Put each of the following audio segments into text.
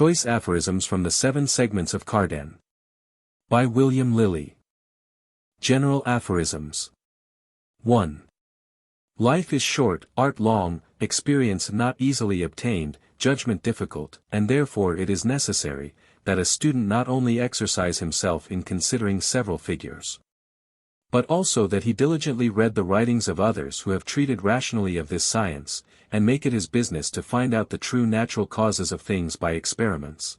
Choice Aphorisms from the Seven Segments of Cardan. By William Lilly. General Aphorisms. 1. Life is short, art long, experience not easily obtained, judgment difficult, and therefore it is necessary, that a student not only exercise himself in considering several figures, but also that he diligently read the writings of others who have treated rationally of this science, and make it his business to find out the true natural causes of things by experiments.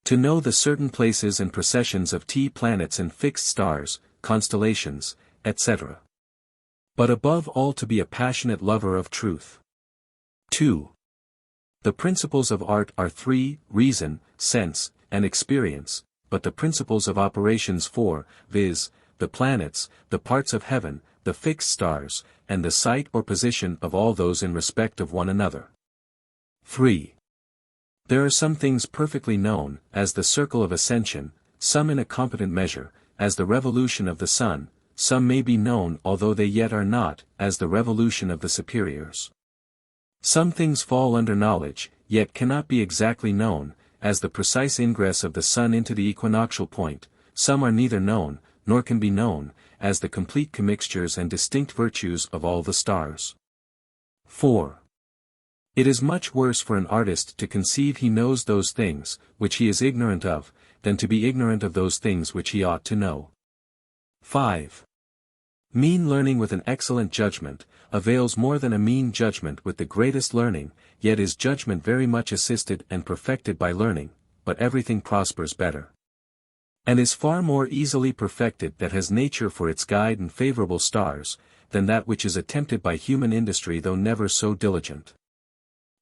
To know the certain places and processions of planets and fixed stars, constellations, etc. But above all to be a passionate lover of truth. 2. The principles of art are three: reason, sense, and experience, but the principles of operations four, viz., the planets, the parts of heaven, the fixed stars, and the sight or position of all those in respect of one another. 3. There are some things perfectly known, as the circle of ascension, some in a competent measure, as the revolution of the sun, some may be known although they yet are not, as the revolution of the superiors. Some things fall under knowledge, yet cannot be exactly known, as the precise ingress of the sun into the equinoctial point, some are neither known, nor can be known, as the complete commixtures and distinct virtues of all the stars. 4. It is much worse for an artist to conceive he knows those things, which he is ignorant of, than to be ignorant of those things which he ought to know. 5. Mean learning with an excellent judgment, avails more than a mean judgment with the greatest learning, yet is judgment very much assisted and perfected by learning, but everything prospers better, and is far more easily perfected that has nature for its guide and favorable stars, than that which is attempted by human industry though never so diligent.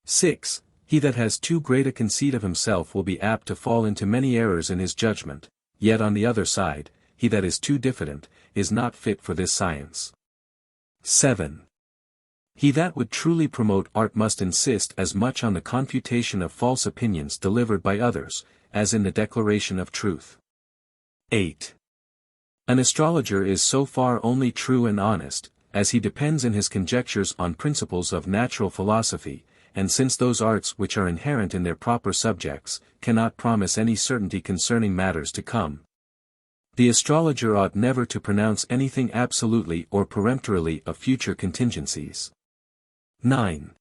6. He that has too great a conceit of himself will be apt to fall into many errors in his judgment, yet on the other side, he that is too diffident, is not fit for this science. 7. He that would truly promote art must insist as much on the confutation of false opinions delivered by others, as in the declaration of truth. 8. An astrologer is so far only true and honest, as he depends in his conjectures on principles of natural philosophy, and since those arts which are inherent in their proper subjects, cannot promise any certainty concerning matters to come, the astrologer ought never to pronounce anything absolutely or peremptorily of future contingencies. 9.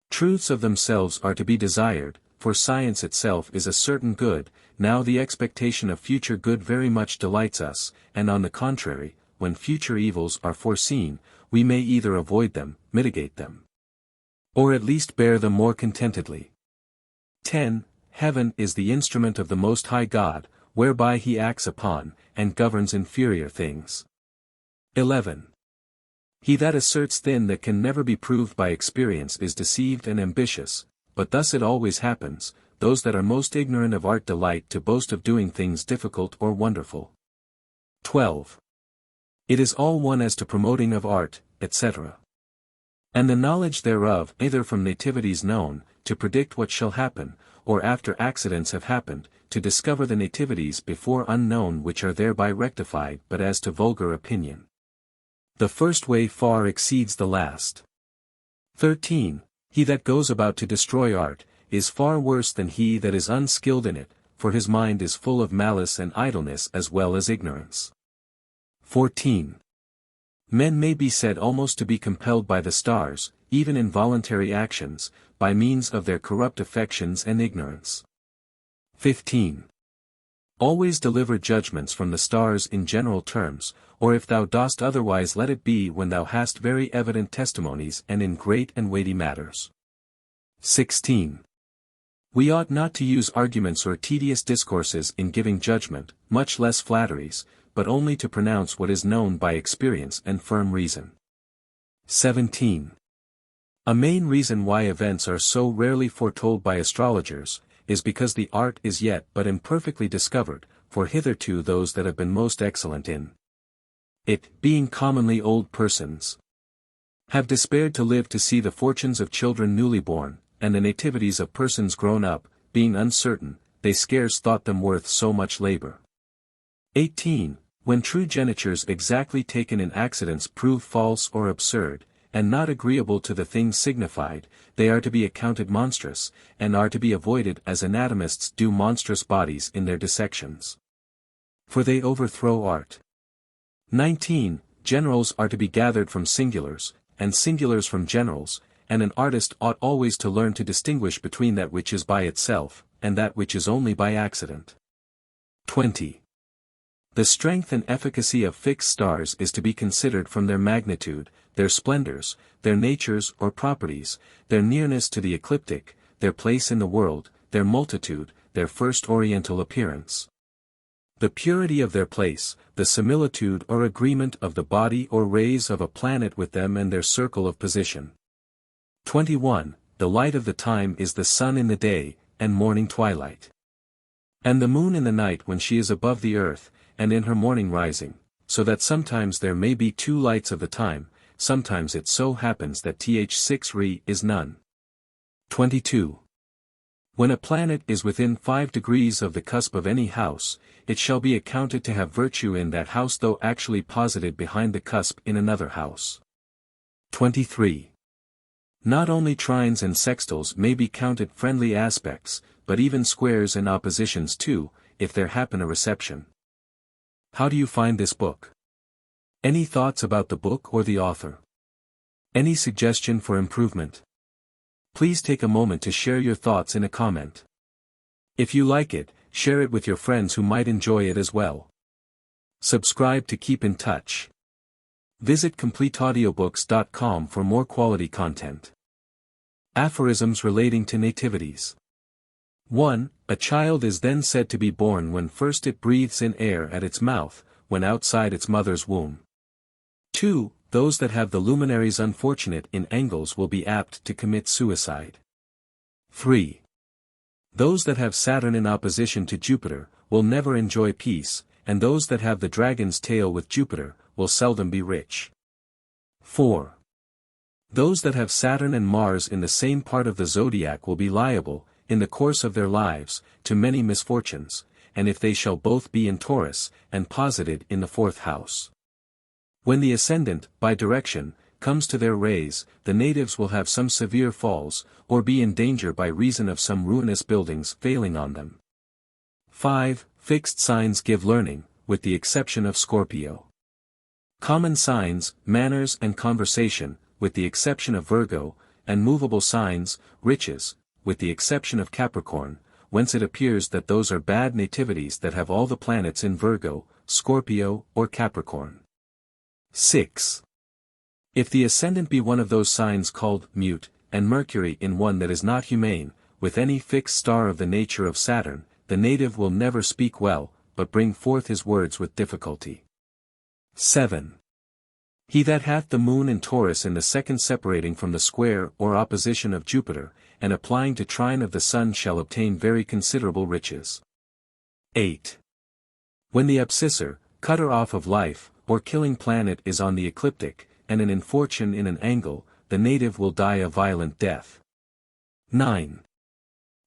Truths of themselves are to be desired, for science itself is a certain good. Now the expectation of future good very much delights us, and on the contrary, when future evils are foreseen, we may either avoid them, mitigate them, or at least bear them more contentedly. 10. Heaven is the instrument of the Most High God, whereby he acts upon, and governs inferior things. 11. He that asserts then that can never be proved by experience is deceived and ambitious, but thus it always happens, those that are most ignorant of art delight to boast of doing things difficult or wonderful. 12. It is all one as to promoting of art, etc. And the knowledge thereof, either from nativities known, to predict what shall happen, or after accidents have happened, to discover the nativities before unknown which are thereby rectified, but as to vulgar opinion, the first way far exceeds the last. 13. He that goes about to destroy art, is far worse than he that is unskilled in it, for his mind is full of malice and idleness as well as ignorance. 14. Men may be said almost to be compelled by the stars, even in voluntary actions, by means of their corrupt affections and ignorance. 15. Always deliver judgments from the stars in general terms, or if thou dost otherwise let it be when thou hast very evident testimonies and in great and weighty matters. 16. We ought not to use arguments or tedious discourses in giving judgment, much less flatteries, but only to pronounce what is known by experience and firm reason. 17. A main reason why events are so rarely foretold by astrologers, is because the art is yet but imperfectly discovered, for hitherto those that have been most excellent in it, being commonly old persons, have despaired to live to see the fortunes of children newly born, and the nativities of persons grown up, being uncertain, they scarce thought them worth so much labor. 18. When true genitures exactly taken in accidents prove false or absurd, and not agreeable to the things signified, they are to be accounted monstrous, and are to be avoided as anatomists do monstrous bodies in their dissections. For they overthrow art. 19. Generals are to be gathered from singulars, and singulars from generals, and an artist ought always to learn to distinguish between that which is by itself, and that which is only by accident. 20. The strength and efficacy of fixed stars is to be considered from their magnitude, their splendors, their natures or properties, their nearness to the ecliptic, their place in the world, their multitude, their first oriental appearance, the purity of their place, the similitude or agreement of the body or rays of a planet with them and their circle of position. 21. The light of the time is the sun in the day, and morning twilight, and the moon in the night when she is above the earth, and in her morning rising, so that sometimes there may be two lights of the time, sometimes it so happens that th6 re is none. 22. When a planet is within 5 degrees of the cusp of any house, it shall be accounted to have virtue in that house though actually posited behind the cusp in another house. 23. Not only trines and sextiles may be counted friendly aspects, but even squares and oppositions too, if there happen a reception. How do you find this book? Any thoughts about the book or the author? Any suggestion for improvement? Please take a moment to share your thoughts in a comment. If you like it, share it with your friends who might enjoy it as well. Subscribe to keep in touch. Visit CompleteAudiobooks.com for more quality content. Aphorisms relating to Nativities. 1. A child is then said to be born when first it breathes in air at its mouth, when outside its mother's womb. 2. Those that have the luminaries unfortunate in angles will be apt to commit suicide. 3. Those that have Saturn in opposition to Jupiter, will never enjoy peace, and those that have the dragon's tail with Jupiter, will seldom be rich. 4. Those that have Saturn and Mars in the same part of the zodiac will be liable, in the course of their lives, to many misfortunes, and if they shall both be in Taurus, and posited in the 4th house. When the ascendant, by direction, comes to their rays, the natives will have some severe falls, or be in danger by reason of some ruinous buildings failing on them. 5. Fixed signs give learning, with the exception of Scorpio. Common signs, manners and conversation, with the exception of Virgo, and movable signs, riches, with the exception of Capricorn, whence it appears that those are bad nativities that have all the planets in Virgo, Scorpio, or Capricorn. 6. If the ascendant be one of those signs called mute, and Mercury in one that is not humane, with any fixed star of the nature of Saturn, the native will never speak well, but bring forth his words with difficulty. 7. He that hath the moon in Taurus in the second separating from the square or opposition of Jupiter, and applying to trine of the sun shall obtain very considerable riches. 8. When the abscissor, cutter off of life, or killing planet is on the ecliptic, and an infortune in an angle, the native will die a violent death. 9.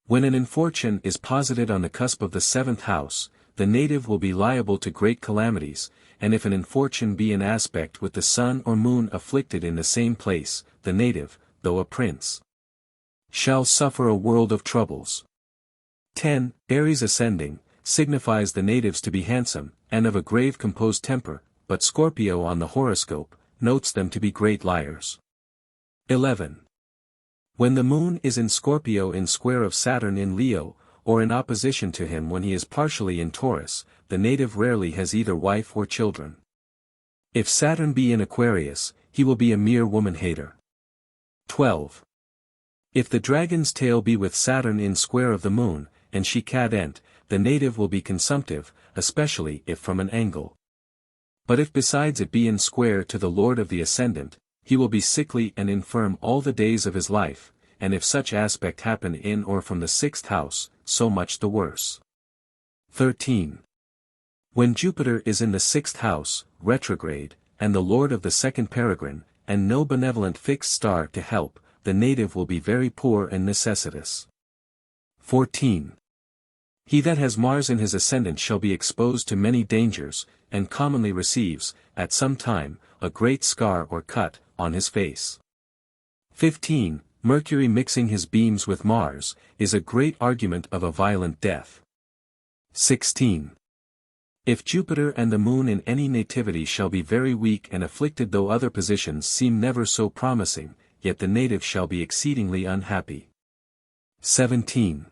When an infortune is posited on the cusp of the 7th house, the native will be liable to great calamities, and if an infortune be in aspect with the sun or moon afflicted in the same place, the native, though a prince, shall suffer a world of troubles. 10. Aries ascending, signifies the natives to be handsome, and of a grave composed temper, but Scorpio on the horoscope, notes them to be great liars. 11. When the moon is in Scorpio in square of Saturn in Leo, or in opposition to him when he is partially in Taurus, the native rarely has either wife or children. If Saturn be in Aquarius, he will be a mere woman-hater. 12. If the dragon's tail be with Saturn in square of the moon, and she cadent, the native will be consumptive, especially if from an angle. But if besides it be in square to the lord of the ascendant, he will be sickly and infirm all the days of his life, and if such aspect happen in or from the 6th house, so much the worse. 13. When Jupiter is in the 6th house, retrograde, and the lord of the 2nd peregrine, and no benevolent fixed star to help, the native will be very poor and necessitous. 14. He that has Mars in his ascendant shall be exposed to many dangers, and commonly receives, at some time, a great scar or cut, on his face. 15. Mercury mixing his beams with Mars, is a great argument of a violent death. 16. If Jupiter and the Moon in any nativity shall be very weak and afflicted, though other positions seem never so promising, yet the native shall be exceedingly unhappy. 17.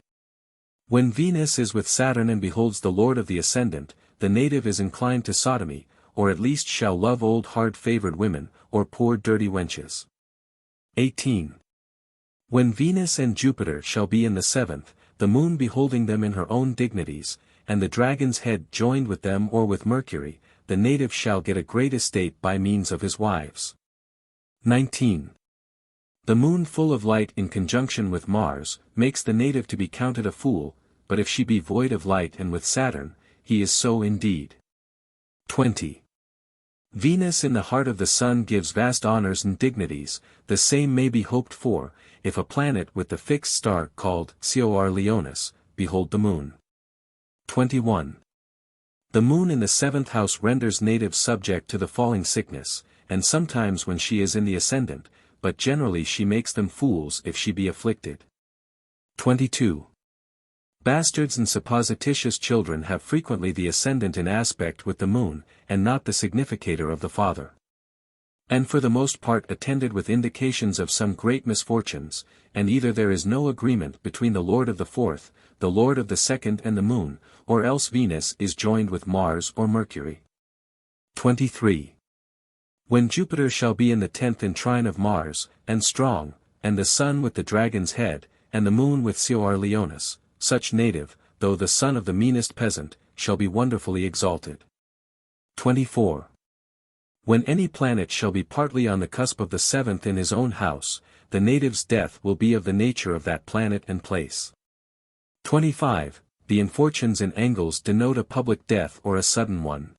When Venus is with Saturn and beholds the Lord of the Ascendant, the native is inclined to sodomy, or at least shall love old hard-favored women, or poor dirty wenches. 18. When Venus and Jupiter shall be in the 7th, the Moon beholding them in her own dignities, and the dragon's head joined with them or with Mercury, the native shall get a great estate by means of his wives. 19. The Moon full of light in conjunction with Mars, makes the native to be counted a fool, but if she be void of light and with Saturn, he is so indeed. 20. Venus in the heart of the Sun gives vast honors and dignities, the same may be hoped for, if a planet with the fixed star called Cor Leonis, behold the Moon. 21. The Moon in the 7th house renders natives subject to the falling sickness, and sometimes when she is in the ascendant, but generally she makes them fools if she be afflicted. 22. Bastards and supposititious children have frequently the ascendant in aspect with the Moon, and not the significator of the father. And for the most part attended with indications of some great misfortunes, and either there is no agreement between the Lord of the 4th, the Lord of the 2nd and the Moon, or else Venus is joined with Mars or Mercury. 23. When Jupiter shall be in the 10th in trine of Mars, and strong, and the Sun with the dragon's head, and the Moon with Cor Leonis, such native, though the son of the meanest peasant, shall be wonderfully exalted. 24. When any planet shall be partly on the cusp of the 7th in his own house, the native's death will be of the nature of that planet and place. 25. The infortunes in angles denote a public death or a sudden one.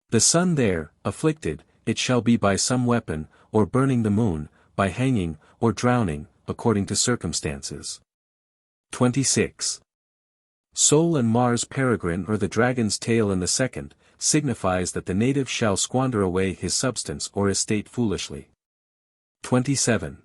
The Sun there, afflicted, it shall be by some weapon, or burning the Moon, by hanging, or drowning, according to circumstances. 26. Sol and Mars peregrine or the dragon's tail in the 2nd, signifies that the native shall squander away his substance or estate foolishly. 27.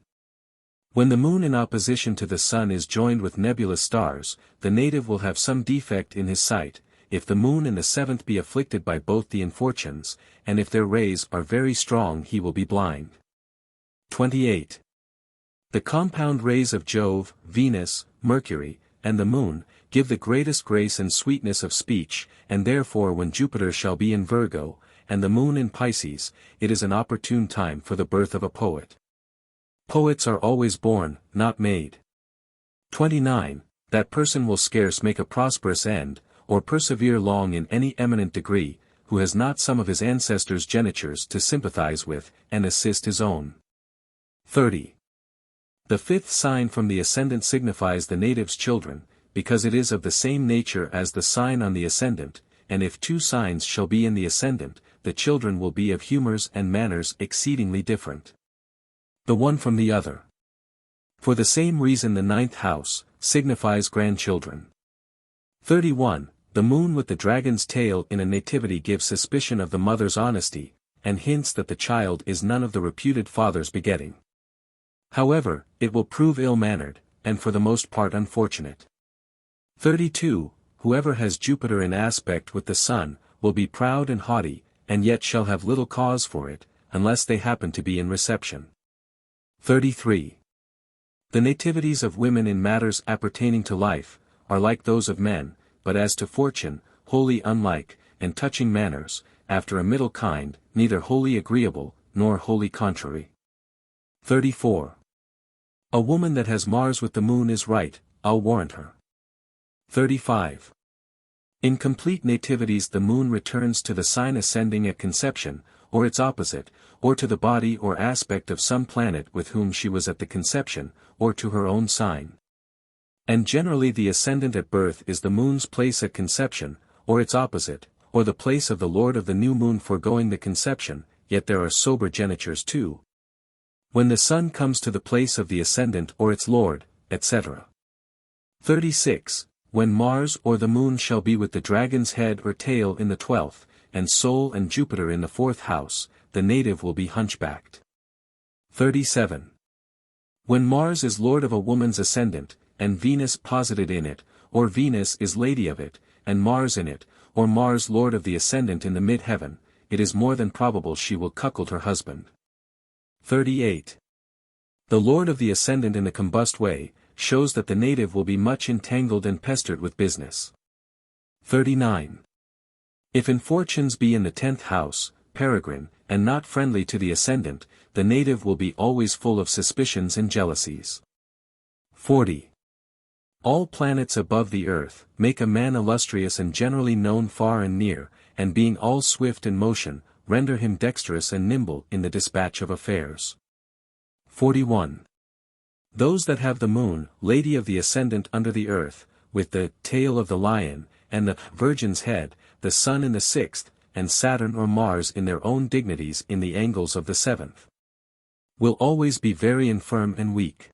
When the Moon in opposition to the Sun is joined with nebulous stars, the native will have some defect in his sight, if the Moon in the 7th be afflicted by both the infortunes, and if their rays are very strong he will be blind. 28. The compound rays of Jove, Venus, Mercury, and the Moon, give the greatest grace and sweetness of speech, and therefore when Jupiter shall be in Virgo, and the Moon in Pisces, it is an opportune time for the birth of a poet. Poets are always born, not made. 29. That person will scarce make a prosperous end, or persevere long in any eminent degree, who has not some of his ancestors' genitures to sympathize with, and assist his own. 30. The 5th sign from the ascendant signifies the native's children, because it is of the same nature as the sign on the ascendant, and if 2 signs shall be in the ascendant, the children will be of humors and manners exceedingly different, the one from the other. For the same reason the 9th house signifies grandchildren. 31. The Moon with the dragon's tail in a nativity gives suspicion of the mother's honesty, and hints that the child is none of the reputed father's begetting. However, it will prove ill-mannered, and for the most part unfortunate. 32. Whoever has Jupiter in aspect with the Sun, will be proud and haughty, and yet shall have little cause for it, unless they happen to be in reception. 33. The nativities of women in matters appertaining to life, are like those of men, but as to fortune, wholly unlike, and touching manners, after a middle kind, neither wholly agreeable, nor wholly contrary. 34. A woman that has Mars with the Moon is right, I'll warrant her. 35. In complete nativities the Moon returns to the sign ascending at conception, or its opposite, or to the body or aspect of some planet with whom she was at the conception, or to her own sign. And generally the ascendant at birth is the Moon's place at conception, or its opposite, or the place of the Lord of the new Moon foregoing the conception, yet there are sober genitures too. When the Sun comes to the place of the ascendant or its Lord, etc. 36. When Mars or the Moon shall be with the dragon's head or tail in the 12th, and Sol and Jupiter in the 4th house, the native will be hunchbacked. 37. When Mars is lord of a woman's ascendant, and Venus posited in it, or Venus is lady of it, and Mars in it, or Mars lord of the ascendant in the mid-heaven, it is more than probable she will cuckold her husband. 38. The lord of the ascendant in the combust way, shows that the native will be much entangled and pestered with business. 39. If infortunes be in the 10th house, peregrine, and not friendly to the ascendant, the native will be always full of suspicions and jealousies. 40. All planets above the earth, make a man illustrious and generally known far and near, and being all swift in motion, render him dexterous and nimble in the dispatch of affairs. 41. Those that have the moon, lady of the ascendant under the earth, with the tail of the lion, and the virgin's head, the sun in the 6th, and Saturn or Mars in their own dignities in the angles of the 7th, will always be very infirm and weak.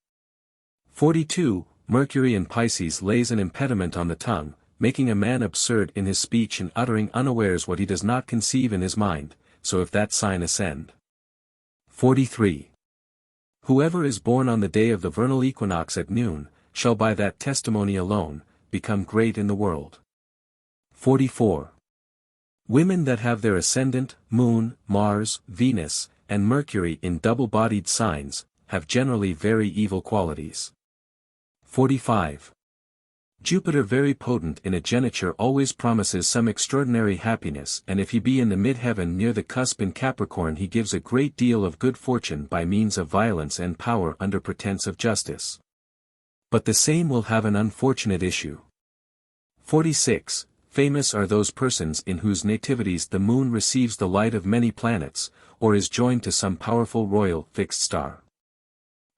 42. Mercury in Pisces lays an impediment on the tongue, making a man absurd in his speech and uttering unawares what he does not conceive in his mind, so if that sign ascend. 43. Whoever is born on the day of the vernal equinox at noon, shall by that testimony alone, become great in the world. 44. Women that have their ascendant, moon, Mars, Venus, and Mercury in double-bodied signs, have generally very evil qualities. 45. Jupiter very potent in a geniture always promises some extraordinary happiness, and if he be in the mid-heaven near the cusp in Capricorn he gives a great deal of good fortune by means of violence and power under pretence of justice. But the same will have an unfortunate issue. 46. Famous are those persons in whose nativities the moon receives the light of many planets, or is joined to some powerful royal fixed star.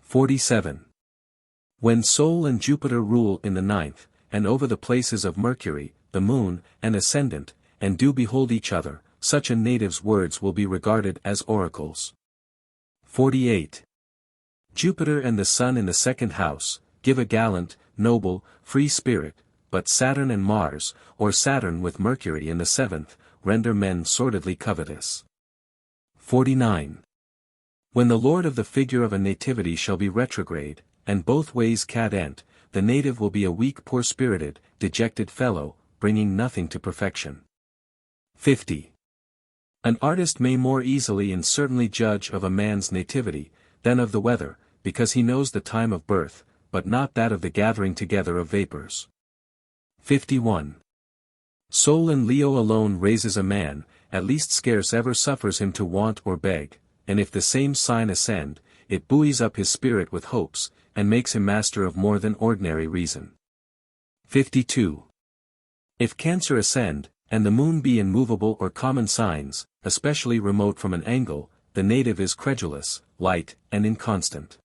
47. When Sol and Jupiter rule in the 9th, and over the places of Mercury, the moon, and ascendant, and do behold each other, such a native's words will be regarded as oracles. 48. Jupiter and the sun in the 2nd house, give a gallant, noble, free spirit, but Saturn and Mars, or Saturn with Mercury in the 7th, render men sordidly covetous. 49. When the lord of the figure of a nativity shall be retrograde, and both ways cadent, the native will be a weak poor-spirited, dejected fellow, bringing nothing to perfection. 50. An artist may more easily and certainly judge of a man's nativity, than of the weather, because he knows the time of birth, but not that of the gathering together of vapors. 51. Sol in Leo alone raises a man, at least scarce ever suffers him to want or beg, and if the same sign ascend, it buoys up his spirit with hopes, and makes him master of more than ordinary reason. 52. If Cancer ascend, and the moon be in movable or common signs, especially remote from an angle, the native is credulous, light, and inconstant.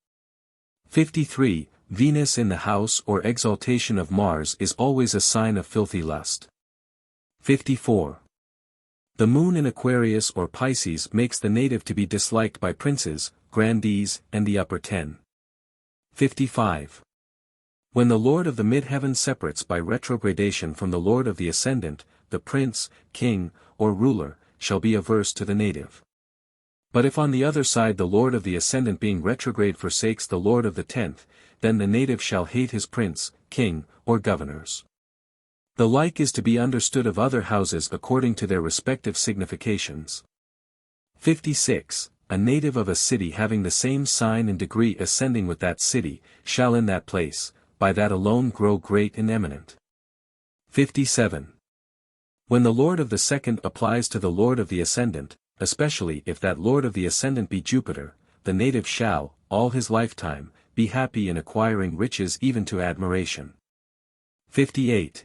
53. Venus in the house or exaltation of Mars is always a sign of filthy lust. 54. The moon in Aquarius or Pisces makes the native to be disliked by princes, grandees, and the upper 10. 55. When the lord of the mid-heaven separates by retrogradation from the lord of the ascendant, the prince, king, or ruler, shall be averse to the native. But if on the other side the lord of the ascendant being retrograde forsakes the lord of the 10th, then the native shall hate his prince, king, or governors. The like is to be understood of other houses according to their respective significations. 56. A native of a city having the same sign and degree ascending with that city, shall in that place, by that alone grow great and eminent. 57. When the lord of the 2nd applies to the lord of the ascendant, especially if that lord of the ascendant be Jupiter, the native shall, all his lifetime, be happy in acquiring riches even to admiration. 58.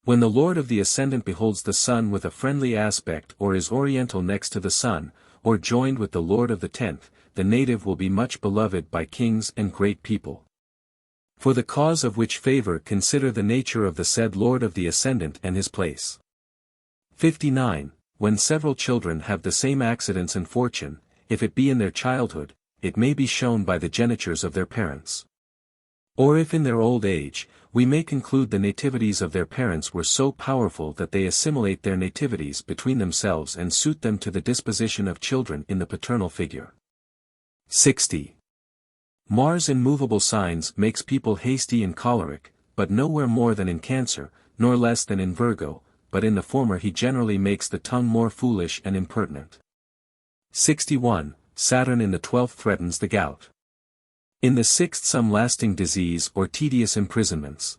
When the lord of the ascendant beholds the sun with a friendly aspect or is oriental next to the sun, or joined with the lord of the 10th, the native will be much beloved by kings and great people. For the cause of which favor consider the nature of the said lord of the ascendant and his place. 59. When several children have the same accidents and fortune, if it be in their childhood, it may be shown by the genitures of their parents. Or if in their old age, we may conclude the nativities of their parents were so powerful that they assimilate their nativities between themselves and suit them to the disposition of children in the paternal figure. 60. Mars in movable signs makes people hasty and choleric, but nowhere more than in Cancer, nor less than in Virgo, but in the former he generally makes the tongue more foolish and impertinent. 61. Saturn in the 12th threatens the gout. In the 6th some lasting disease or tedious imprisonments.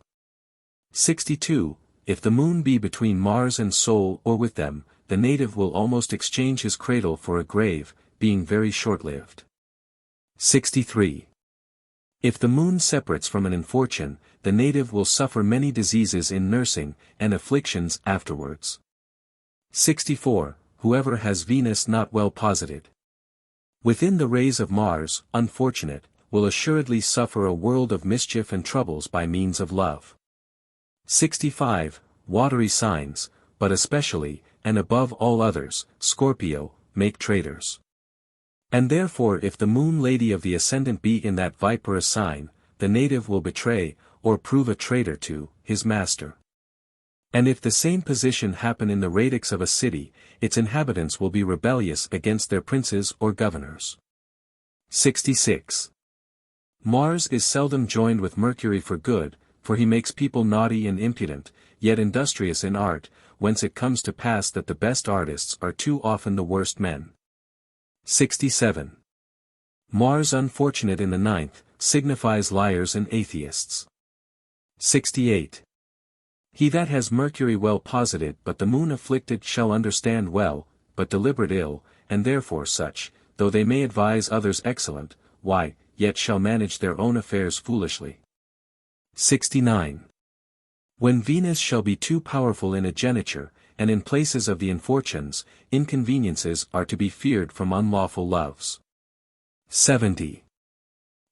62. If the moon be between Mars and Sol or with them, the native will almost exchange his cradle for a grave, being very short-lived. 63. If the moon separates from an infortune, the native will suffer many diseases in nursing, and afflictions afterwards. 64. Whoever has Venus not well posited within the rays of Mars, unfortunate, will assuredly suffer a world of mischief and troubles by means of love. 65. Watery signs, but especially, and above all others, Scorpio, make traitors. And therefore if the moon lady of the ascendant be in that viperous sign, the native will betray, or prove a traitor to, his master. And if the same position happen in the radix of a city, its inhabitants will be rebellious against their princes or governors. 66. Mars is seldom joined with Mercury for good, for he makes people naughty and impudent, yet industrious in art, whence it comes to pass that the best artists are too often the worst men. 67. Mars unfortunate in the 9th, signifies liars and atheists. 68. He that has Mercury well posited but the moon afflicted shall understand well, but deliberate ill, and therefore such, though they may advise others excellent, why, yet shall manage their own affairs foolishly. 69. When Venus shall be too powerful in a geniture, and in places of the infortunes, inconveniences are to be feared from unlawful loves. 70.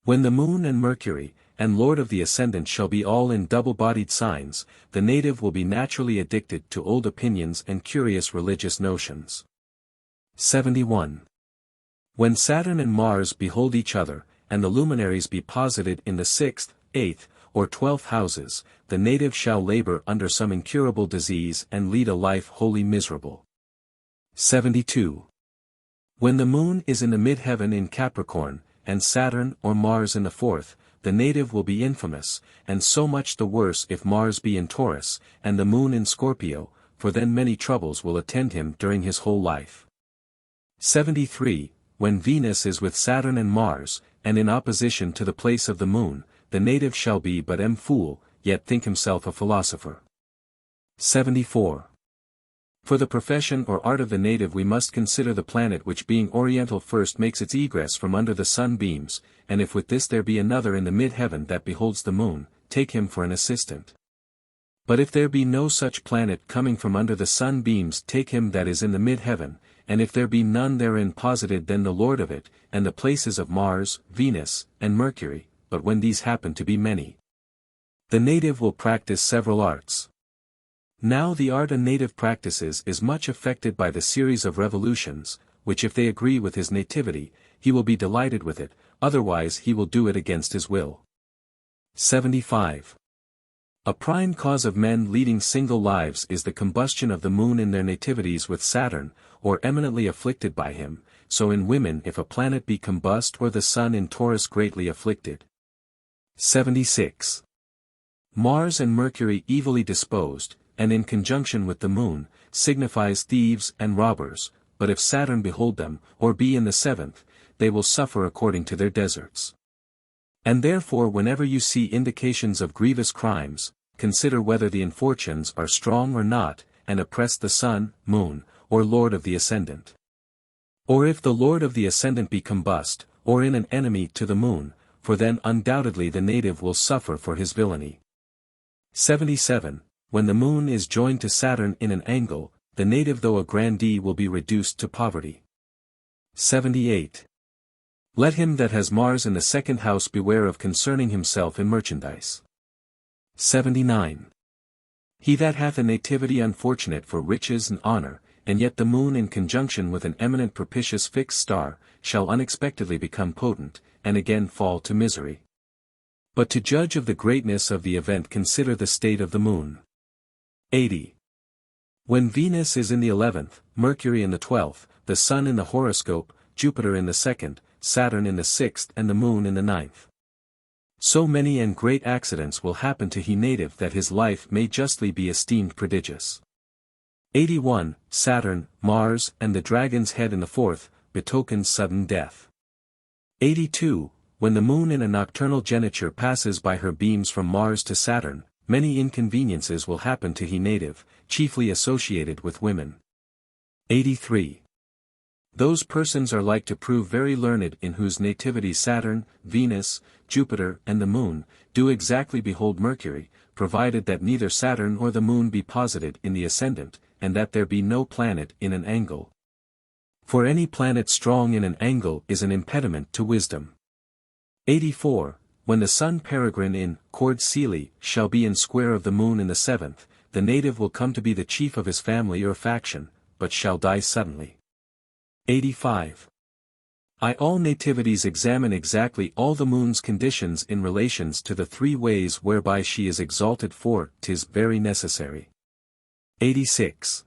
When the moon and Mercury, and Lord of the Ascendant shall be all in double-bodied signs, the native will be naturally addicted to old opinions and curious religious notions. 71. When Saturn and Mars behold each other, and the luminaries be posited in the 6th, 8th, or 12th houses, the native shall labor under some incurable disease and lead a life wholly miserable. 72. When the moon is in the mid-heaven in Capricorn, and Saturn or Mars in the 4th, the native will be infamous, and so much the worse if Mars be in Taurus, and the moon in Scorpio, for then many troubles will attend him during his whole life. 73. When Venus is with Saturn and Mars, and in opposition to the place of the moon, the native shall be but fool, yet think himself a philosopher. 74. For the profession or art of the native we must consider the planet which being oriental first makes its egress from under the sun beams, and if with this there be another in the mid-heaven that beholds the moon, take him for an assistant. But if there be no such planet coming from under the sun beams, take him that is in the mid-heaven, and if there be none therein posited, then the lord of it, and the places of Mars, Venus, and Mercury, but when these happen to be many, the native will practice several arts. Now the art a native practices is much affected by the series of revolutions, which if they agree with his nativity, he will be delighted with it, otherwise he will do it against his will. 75. A prime cause of men leading single lives is the combustion of the moon in their nativities with Saturn, or eminently afflicted by him, so in women if a planet be combust or the sun in Taurus greatly afflicted. 76. Mars and Mercury evilly disposed, and in conjunction with the moon, signifies thieves and robbers, but if Saturn behold them, or be in the 7th, they will suffer according to their deserts. And therefore whenever you see indications of grievous crimes, consider whether the infortunes are strong or not, and oppress the sun, moon, or lord of the ascendant. Or if the lord of the ascendant be combust, or in an enemy to the moon, for then undoubtedly the native will suffer for his villainy. 77. When the moon is joined to Saturn in an angle, the native though a grandee will be reduced to poverty. 78. Let him that has Mars in the 2nd house beware of concerning himself in merchandise. 79. He that hath a nativity unfortunate for riches and honor, and yet the moon in conjunction with an eminent propitious fixed star, shall unexpectedly become potent, and again fall to misery. But to judge of the greatness of the event consider the state of the moon. 80. When Venus is in the 11th, Mercury in the 12th, the Sun in the horoscope, Jupiter in the 2nd, Saturn in the 6th and the moon in the 9th. So many and great accidents will happen to he native that his life may justly be esteemed prodigious. 81. Saturn, Mars, and the dragon's head in the 4th, betokens sudden death. 82. When the moon in a nocturnal geniture passes by her beams from Mars to Saturn, many inconveniences will happen to he native, chiefly associated with women. 83. Those persons are like to prove very learned in whose nativity Saturn, Venus, Jupiter, and the moon, do exactly behold Mercury, provided that neither Saturn or the moon be posited in the ascendant, and that there be no planet in an angle. For any planet strong in an angle is an impediment to wisdom. 84. When the sun peregrine in Cord Coeli shall be in square of the moon in the 7th, the native will come to be the chief of his family or faction, but shall die suddenly. 85. All nativities examine exactly all the moon's conditions in relations to the 3 ways whereby she is exalted, for 'tis very necessary. 86.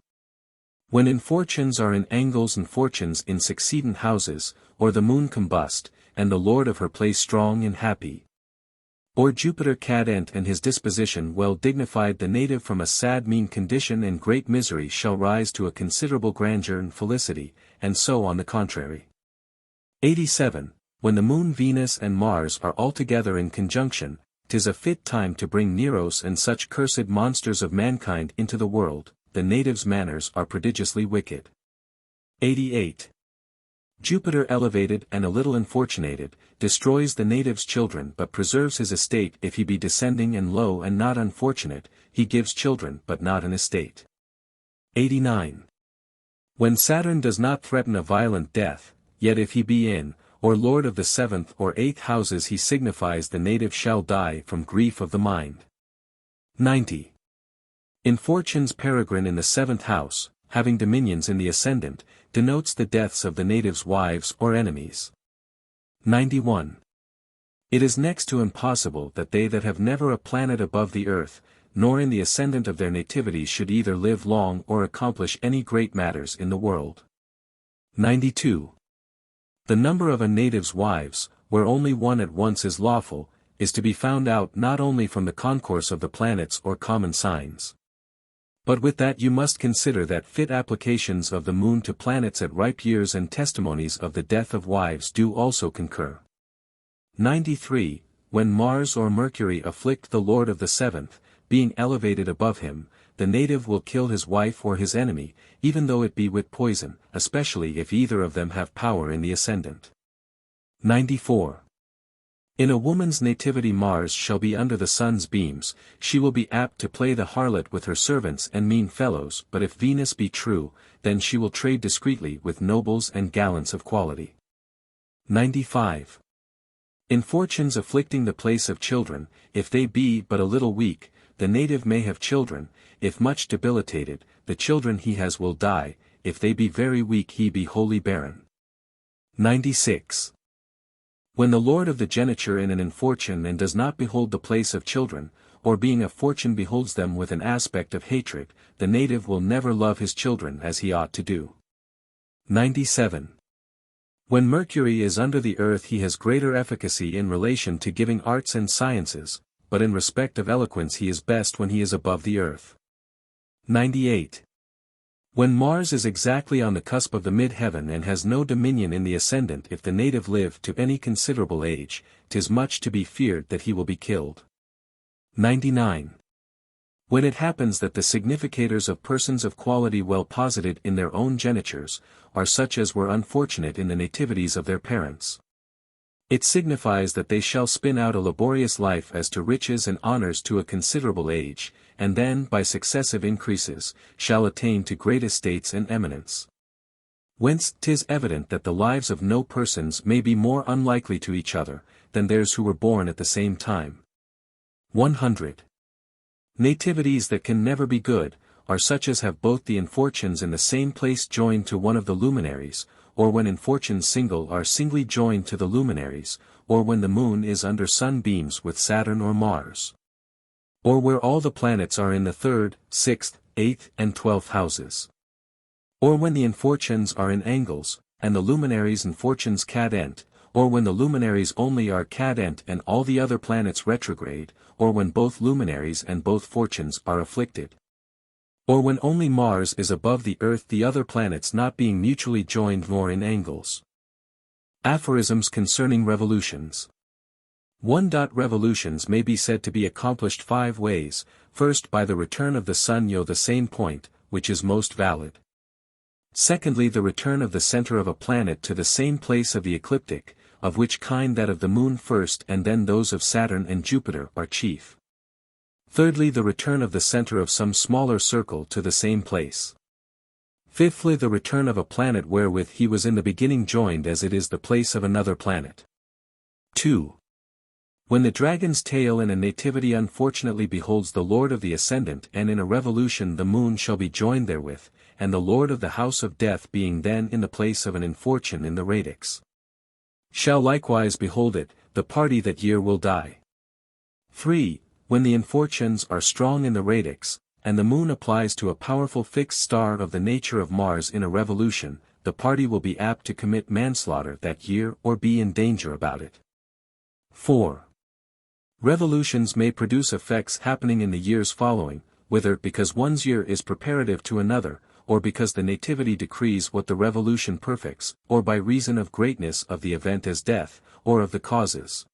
When infortunes are in angles and fortunes in succeedent houses, or the moon combust, and the lord of her place strong and happy, or Jupiter cadent and his disposition well dignified, the native from a sad mean condition and great misery shall rise to a considerable grandeur and felicity, and so on the contrary. 87. When the moon Venus and Mars are altogether in conjunction, 'tis a fit time to bring Neros and such cursed monsters of mankind into the world, the native's manners are prodigiously wicked. 88. Jupiter elevated and a little unfortunated, destroys the native's children but preserves his estate. If he be descending and low and not unfortunate, he gives children but not an estate. 89. When Saturn does not threaten a violent death, yet if he be in, or lord of the 7th or 8th houses, he signifies the native shall die from grief of the mind. 90. Infortunes peregrine in the 7th house, having dominions in the ascendant, denotes the deaths of the native's wives or enemies. 91. It is next to impossible that they that have never a planet above the earth, nor in the ascendant of their nativity, should either live long or accomplish any great matters in the world. 92. The number of a native's wives, where only one at once is lawful, is to be found out not only from the concourse of the planets or common signs. But with that you must consider that fit applications of the moon to planets at ripe years and testimonies of the death of wives do also concur. 93. When Mars or Mercury afflict the lord of the 7th, being elevated above him, the native will kill his wife or his enemy, even though it be with poison, especially if either of them have power in the ascendant. 94. In a woman's nativity Mars shall be under the sun's beams, she will be apt to play the harlot with her servants and mean fellows, but if Venus be true, then she will trade discreetly with nobles and gallants of quality. 95. Infortunes afflicting the place of children, if they be but a little weak, the native may have children. If much debilitated, the children he has will die. If they be very weak, he be wholly barren. 96. When the lord of the geniture in an infortune and does not behold the place of children, or being a fortune beholds them with an aspect of hatred, the native will never love his children as he ought to do. 97. When Mercury is under the earth, he has greater efficacy in relation to giving arts and sciences, but in respect of eloquence he is best when he is above the earth. 98. When Mars is exactly on the cusp of the mid-heaven and has no dominion in the ascendant, if the native live to any considerable age, 'tis much to be feared that he will be killed. 99. When it happens that the significators of persons of quality well posited in their own genitures, are such as were unfortunate in the nativities of their parents, it signifies that they shall spin out a laborious life as to riches and honors to a considerable age, and then by successive increases, shall attain to great estates and eminence. Whence 'tis evident that the lives of no persons may be more unlikely to each other, than theirs who were born at the same time. 100. Nativities that can never be good, are such as have both the infortunes in the same place joined to one of the luminaries, or when infortunes single are singly joined to the luminaries, or when the moon is under sunbeams with Saturn or Mars, or where all the planets are in the 3rd, 6th, 8th and 12th houses, or when the infortunes are in angles, and the luminaries and fortunes cadent, or when the luminaries only are cadent and all the other planets retrograde, or when both luminaries and both fortunes are afflicted. Or when only Mars is above the Earth, the other planets not being mutually joined nor in angles. Aphorisms concerning revolutions. 1. Revolutions may be said to be accomplished 5 ways, first by the return of the Sun the same point, which is most valid. Secondly, the return of the center of a planet to the same place of the ecliptic, of which kind that of the Moon first and then those of Saturn and Jupiter are chief. Thirdly, the return of the center of some smaller circle to the same place. Fifthly, the return of a planet wherewith he was in the beginning joined as it is the place of another planet. 2. When the dragon's tail in a nativity unfortunately beholds the lord of the ascendant, and in a revolution the moon shall be joined therewith, and the lord of the house of death being then in the place of an infortune in the radix, shall likewise behold it, the party that year will die. 3. When the infortunes are strong in the radix, and the moon applies to a powerful fixed star of the nature of Mars in a revolution, the party will be apt to commit manslaughter that year or be in danger about it. 4. Revolutions may produce effects happening in the years following, whether because one's year is preparative to another, or because the nativity decrees what the revolution perfects, or by reason of greatness of the event as death, or of the causes.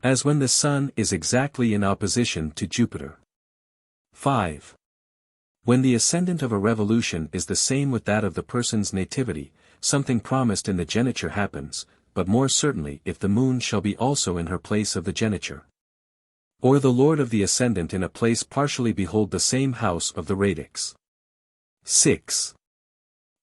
As when the Sun is exactly in opposition to Jupiter. 5. When the ascendant of a revolution is the same with that of the person's nativity, something promised in the geniture happens, but more certainly if the moon shall be also in her place of the geniture. Or the lord of the ascendant in a place partially behold the same house of the radix. 6.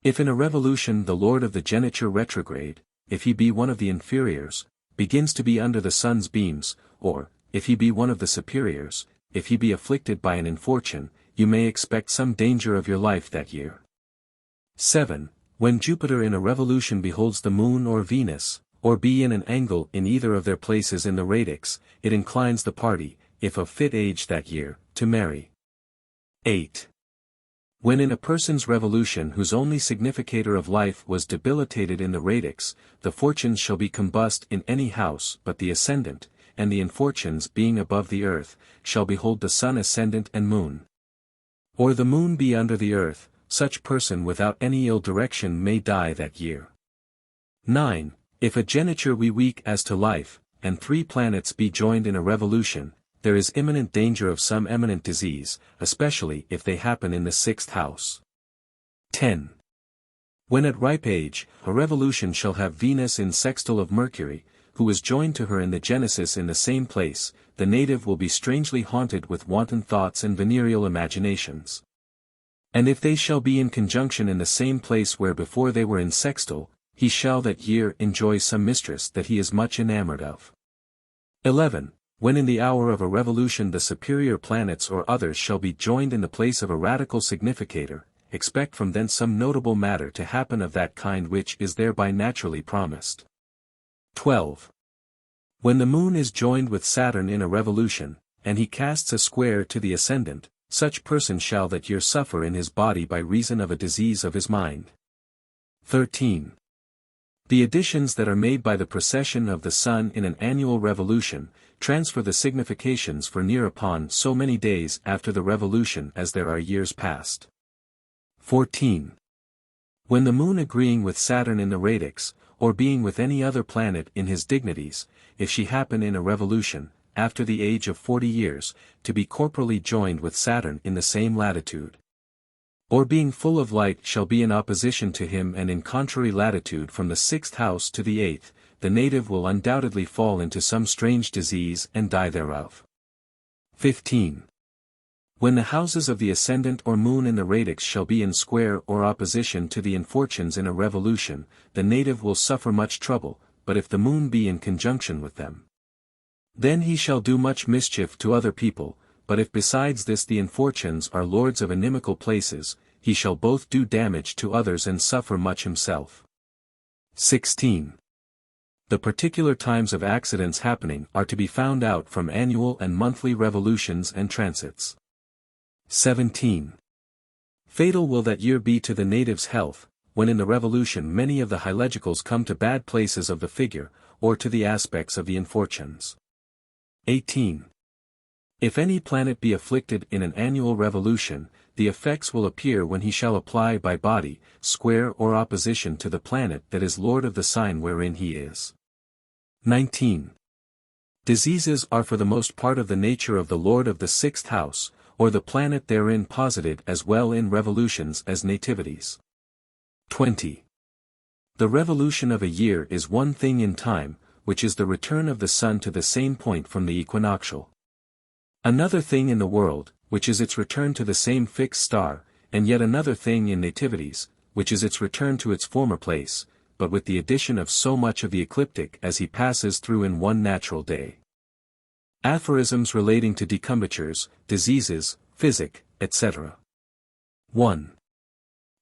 If in a revolution the lord of the geniture retrograde, if he be one of the inferiors, begins to be under the sun's beams, or, if he be one of the superiors, if he be afflicted by an infortune, you may expect some danger of your life that year. 7. When Jupiter in a revolution beholds the moon or Venus, or be in an angle in either of their places in the radix, it inclines the party, if of fit age that year, to marry. 8. When in a person's revolution whose only significator of life was debilitated in the radix, the fortunes shall be combust in any house but the ascendant, and the infortunes being above the earth, shall behold the sun ascendant and moon. Or the moon be under the earth, such person without any ill direction may die that year. 9. If a geniture be weak as to life, and 3 planets be joined in a revolution, there is imminent danger of some eminent disease, especially if they happen in the 6th house. 10. When at ripe age, a revolution shall have Venus in sextile of Mercury, who is joined to her in the Genesis in the same place, the native will be strangely haunted with wanton thoughts and venereal imaginations. And if they shall be in conjunction in the same place where before they were in sextile, he shall that year enjoy some mistress that he is much enamored of. 11. When in the hour of a revolution the superior planets or others shall be joined in the place of a radical significator, expect from thence some notable matter to happen of that kind which is thereby naturally promised. 12. When the moon is joined with Saturn in a revolution, and he casts a square to the ascendant, such person shall that year suffer in his body by reason of a disease of his mind. 13. The additions that are made by the precession of the Sun in an annual revolution, transfer the significations for near upon so many days after the revolution as there are years past. 14. When the moon agreeing with Saturn in the radix, or being with any other planet in his dignities, if she happen in a revolution, after the age of 40 years, to be corporally joined with Saturn in the same latitude, or being full of light shall be in opposition to him and in contrary latitude from the 6th house to the 8th, the native will undoubtedly fall into some strange disease and die thereof. 15. When the houses of the ascendant or moon in the radix shall be in square or opposition to the infortunes in a revolution, the native will suffer much trouble, but if the moon be in conjunction with them, then he shall do much mischief to other people, but if besides this the infortunes are lords of inimical places, he shall both do damage to others and suffer much himself. 16. The particular times of accidents happening are to be found out from annual and monthly revolutions and transits. 17. Fatal will that year be to the native's health, when in the revolution many of the hylegicals come to bad places of the figure, or to the aspects of the infortunes. 18. If any planet be afflicted in an annual revolution, the effects will appear when he shall apply by body, square or opposition to the planet that is lord of the sign wherein he is. 19. Diseases are for the most part of the nature of the lord of the sixth house, or the planet therein posited as well in revolutions as nativities. 20. The revolution of a year is one thing in time, which is the return of the sun to the same point from the equinoctial. Another thing in the world, which is its return to the same fixed star, and yet another thing in nativities, which is its return to its former place, but with the addition of so much of the ecliptic as he passes through in one natural day. Aphorisms relating to decumbitures, diseases, physic, etc. 1.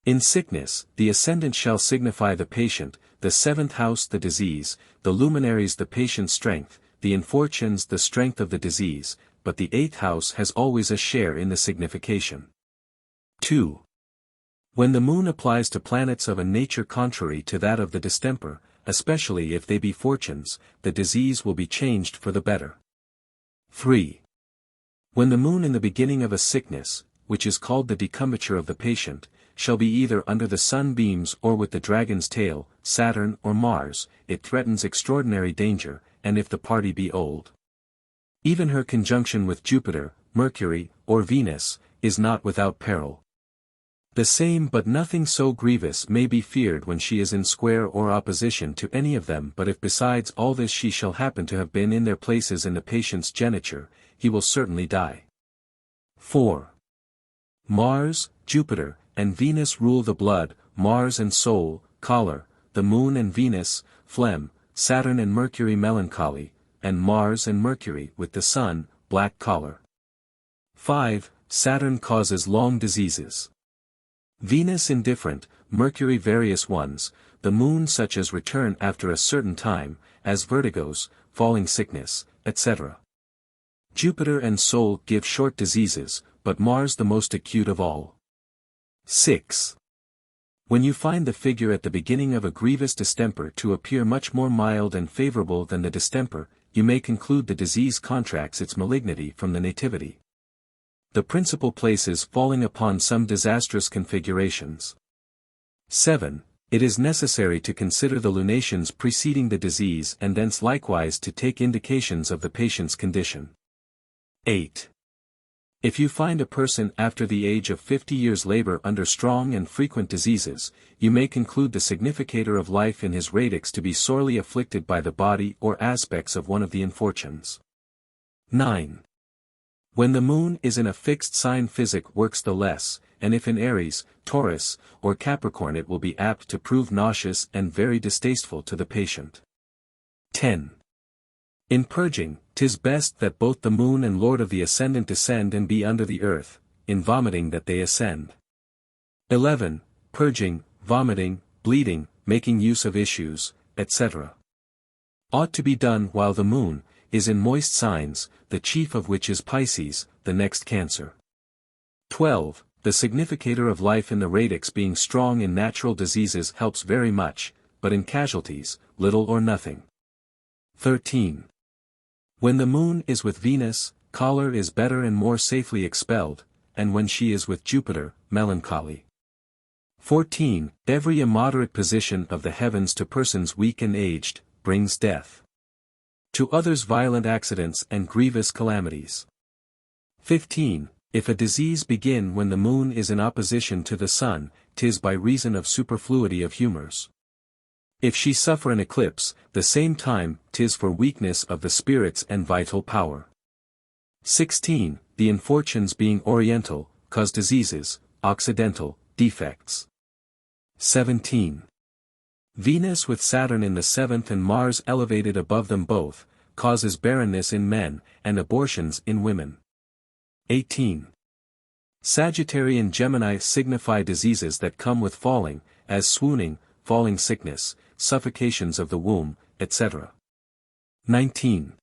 In sickness, the ascendant shall signify the patient, the seventh house the disease, the luminaries the patient's strength, the infortunes the strength of the disease, but the eighth house has always a share in the signification. 2. When the moon applies to planets of a nature contrary to that of the distemper, especially if they be fortunes, the disease will be changed for the better. 3. When the moon in the beginning of a sickness, which is called the decumbiture of the patient, shall be either under the sunbeams or with the dragon's tail, Saturn or Mars, it threatens extraordinary danger, and if the party be old. Even her conjunction with Jupiter, Mercury, or Venus, is not without peril. The same but nothing so grievous may be feared when she is in square or opposition to any of them, but if besides all this she shall happen to have been in their places in the patient's geniture, he will certainly die. 4. Mars, Jupiter, and Venus rule the blood, Mars and soul, choler, the moon and Venus, phlegm, Saturn and Mercury melancholy, and Mars and Mercury with the sun, black choler. 5. Saturn causes long diseases. Venus indifferent, Mercury various ones, the moon such as return after a certain time, as vertigos, falling sickness, etc. Jupiter and Sol give short diseases, but Mars the most acute of all. 6. When you find the figure at the beginning of a grievous distemper to appear much more mild and favorable than the distemper, you may conclude the disease contracts its malignity from the nativity. The principal places falling upon some disastrous configurations. 7. It is necessary to consider the lunations preceding the disease and thence likewise to take indications of the patient's condition. 8. If you find a person after the age of 50 years labor under strong and frequent diseases, you may conclude the significator of life in his radix to be sorely afflicted by the body or aspects of one of the infortunes. 9. When the moon is in a fixed sign physic works the less, and if in Aries, Taurus, or Capricorn it will be apt to prove nauseous and very distasteful to the patient. 10. In purging, 'tis best that both the moon and lord of the ascendant descend and be under the earth, in vomiting that they ascend. 11. Purging, vomiting, bleeding, making use of issues, etc. ought to be done while the moon is in moist signs, the chief of which is Pisces, the next Cancer. 12. The significator of life in the radix being strong in natural diseases helps very much, but in casualties, little or nothing. 13. When the moon is with Venus, choler is better and more safely expelled, and when she is with Jupiter, melancholy. 14. Every immoderate position of the heavens to persons weak and aged, brings death. To others violent accidents and grievous calamities. 15. If a disease begin when the moon is in opposition to the sun, 'tis by reason of superfluity of humours. If she suffer an eclipse, the same time, 'tis for weakness of the spirits and vital power. 16. The infortunes being oriental, cause diseases, occidental, defects. 17. Venus with Saturn in the seventh and Mars elevated above them both, causes barrenness in men, and abortions in women. 18. Sagittarius and Gemini signify diseases that come with falling, as swooning, falling sickness, suffocations of the womb, etc. 19.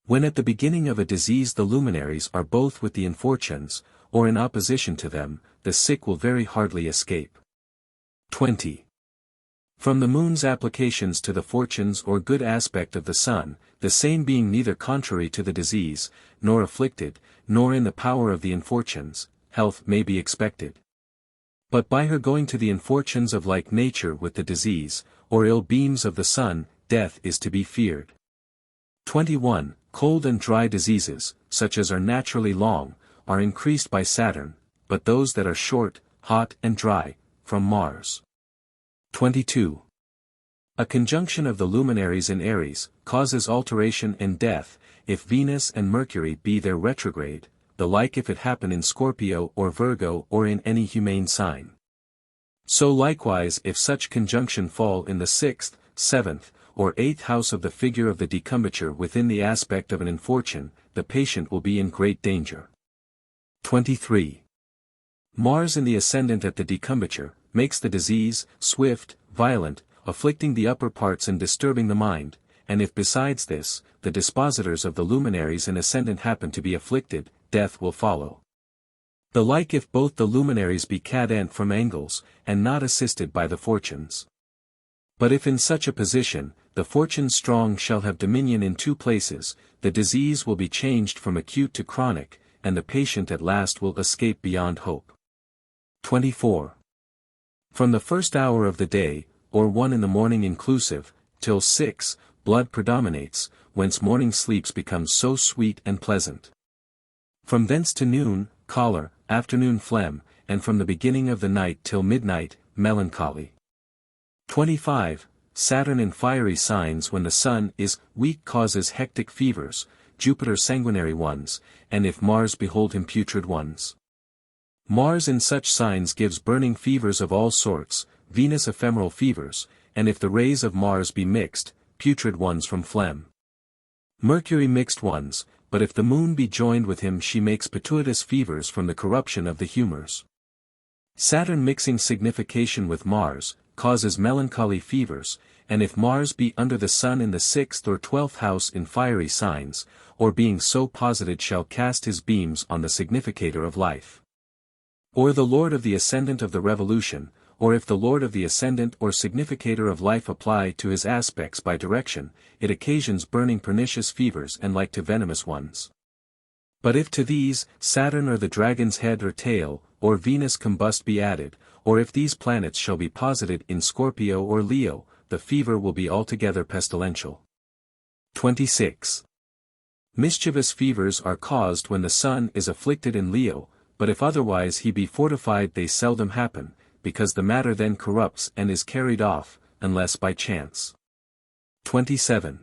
When at the beginning of a disease the luminaries are both with the infortunes, or in opposition to them, the sick will very hardly escape. 20. From the moon's applications to the fortunes or good aspect of the sun, the same being neither contrary to the disease, nor afflicted, nor in the power of the infortunes, health may be expected. But by her going to the infortunes of like nature with the disease, or ill beams of the sun, death is to be feared. 21. Cold and dry diseases, such as are naturally long, are increased by Saturn, but those that are short, hot and dry, from Mars. 22. A conjunction of the luminaries in Aries, causes alteration and death, if Venus and Mercury be there retrograde, the like if it happen in Scorpio or Virgo or in any humane sign. So likewise if such conjunction fall in the 6th, 7th, or 8th house of the figure of the decumbiture within the aspect of an infortune, the patient will be in great danger. 23. Mars in the ascendant at the decumbiture, makes the disease, swift, violent, afflicting the upper parts and disturbing the mind, and if besides this, the dispositors of the luminaries in ascendant happen to be afflicted, death will follow. The like if both the luminaries be cadent from angles, and not assisted by the fortunes. But if in such a position, the fortune strong shall have dominion in two places, the disease will be changed from acute to chronic, and the patient at last will escape beyond hope. 24. From the first hour of the day, or 1 in the morning inclusive, till 6, blood predominates, whence morning sleeps become so sweet and pleasant. From thence to noon, choler, afternoon phlegm, and from the beginning of the night till midnight, melancholy. 25. Saturn in fiery signs when the sun is weak causes hectic fevers, Jupiter sanguinary ones, and if Mars behold him putrid ones. Mars in such signs gives burning fevers of all sorts, Venus ephemeral fevers, and if the rays of Mars be mixed, putrid ones from phlegm. Mercury mixed ones, but if the moon be joined with him she makes pituitous fevers from the corruption of the humours. Saturn mixing signification with Mars, causes melancholy fevers, and if Mars be under the sun in the 6th or 12th house in fiery signs, or being so posited shall cast his beams on the significator of life. Or the lord of the ascendant of the revolution, or if the lord of the ascendant or significator of life apply to his aspects by direction, it occasions burning pernicious fevers and like to venomous ones. But if to these, Saturn or the dragon's head or tail, or Venus combust be added, or if these planets shall be posited in Scorpio or Leo, the fever will be altogether pestilential. 26. Mischievous fevers are caused when the sun is afflicted in Leo, but if otherwise he be fortified they seldom happen, because the matter then corrupts and is carried off, unless by chance. 27.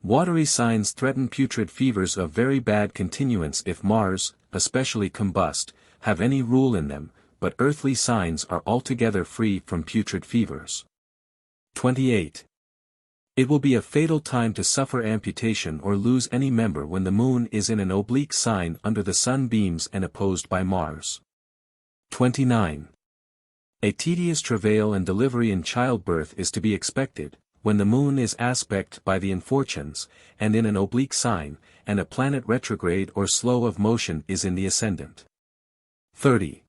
Watery signs threaten putrid fevers of very bad continuance if Mars, especially combust, have any rule in them, but earthly signs are altogether free from putrid fevers. 28. It will be a fatal time to suffer amputation or lose any member when the moon is in an oblique sign under the sunbeams and opposed by Mars. 29. A tedious travail and delivery in childbirth is to be expected, when the moon is aspect by the infortunes, and in an oblique sign, and a planet retrograde or slow of motion is in the ascendant. 30.